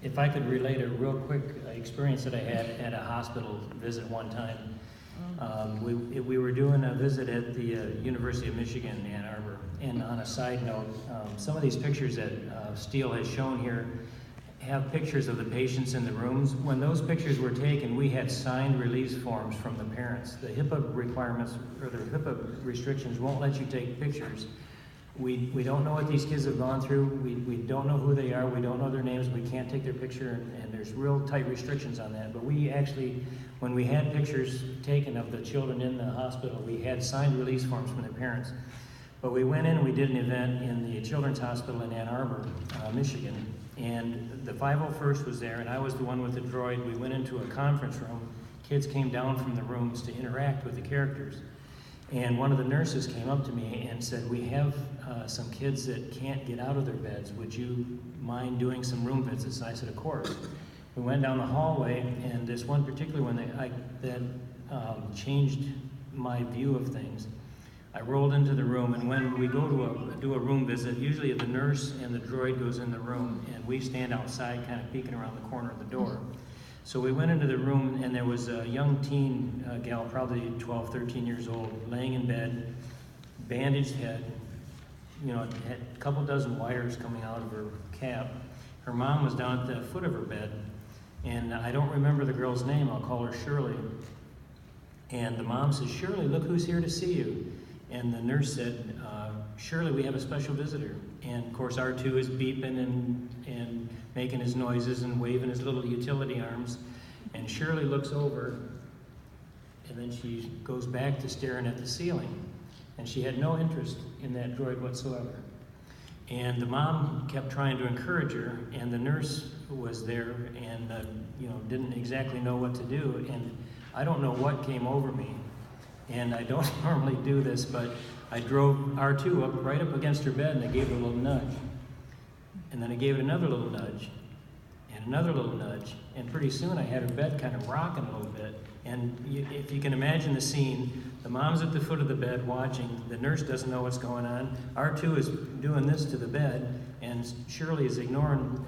if I could relate a real quick experience that I had at a hospital visit one time. We were doing a visit at the University of Michigan, Ann Arbor. And on a side note, some of these pictures that Steele has shown here have pictures of the patients in the rooms. When those pictures were taken, we had signed release forms from the parents. The HIPAA requirements, or the HIPAA restrictions won't let you take pictures. We don't know what these kids have gone through. We don't know who they are. We don't know their names. We can't take their picture, and there's real tight restrictions on that. But we actually, when we had pictures taken of the children in the hospital, we had signed release forms from their parents. But we went in and we did an event in the Children's Hospital in Ann Arbor, Michigan. And the 501st was there, and I was the one with the droid. We went into a conference room. Kids came down from the rooms to interact with the characters. And one of the nurses came up to me and said, we have some kids that can't get out of their beds. Would you mind doing some room visits? And I said, of course. We went down the hallway, and this one particular one that changed my view of things. I rolled into the room, and when we go to do a room visit, usually the nurse and the droid goes in the room, and we stand outside kind of peeking around the corner of the door. So we went into the room, and there was a young teen gal, probably 12, 13 years old, laying in bed, bandaged head, had a couple dozen wires coming out of her cap. Her mom was down at the foot of her bed, and I don't remember the girl's name. I'll call her Shirley. And the mom says, Shirley, look who's here to see you. And the nurse said, Shirley, we have a special visitor. And of course, R2 is beeping and making his noises and waving his little utility arms. And Shirley looks over, and then she goes back to staring at the ceiling. And she had no interest in that droid whatsoever. And the mom kept trying to encourage her, and the nurse was there and didn't exactly know what to do. And I don't know what came over me. And I don't normally do this, but I drove R2 right up against her bed, and I gave it a little nudge. And then I gave it another little nudge, and another little nudge. And pretty soon I had her bed kind of rocking a little bit. And if you can imagine the scene, the mom's at the foot of the bed watching, the nurse doesn't know what's going on, R2 is doing this to the bed, and Shirley is ignoring,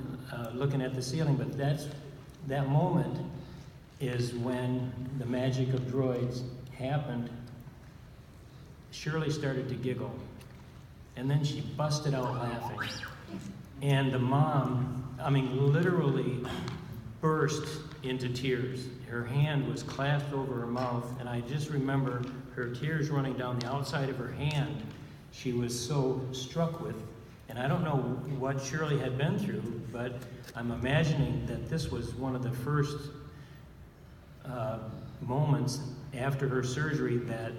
looking at the ceiling. But that moment is when the magic of droids happened. Shirley started to giggle, and then she busted out laughing. And the mom, literally burst into tears. Her hand was clasped over her mouth, and I just remember her tears running down the outside of her hand. She was so struck with. And I don't know what Shirley had been through, but I'm imagining that this was one of the first moments after her surgery that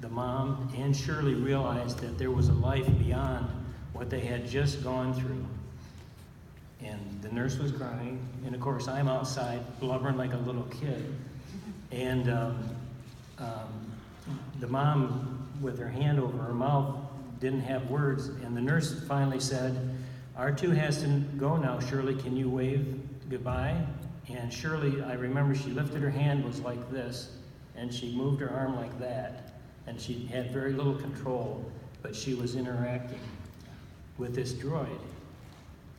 the mom and Shirley realized that there was a life beyond what they had just gone through. And the nurse was crying, and of course I'm outside blubbering like a little kid. And the mom, with her hand over her mouth, didn't have words, and the nurse finally said, R2 has to go now, Shirley, can you wave goodbye? And Shirley, I remember she lifted her hand, was like this, and she moved her arm like that, and she had very little control, but she was interacting with this droid.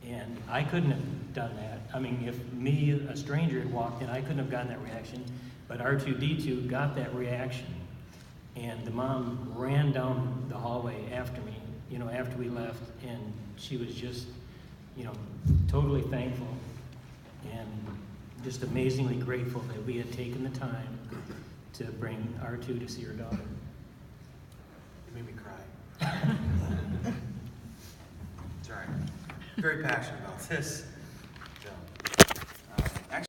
And I couldn't have done that. If me, a stranger, had walked in, I couldn't have gotten that reaction, but R2-D2 got that reaction. And the mom ran down the hallway after me, after we left, and she was just, totally thankful and just amazingly grateful that we had taken the time to bring R2 to see her daughter. You made me cry. It's all right. Very passionate about this.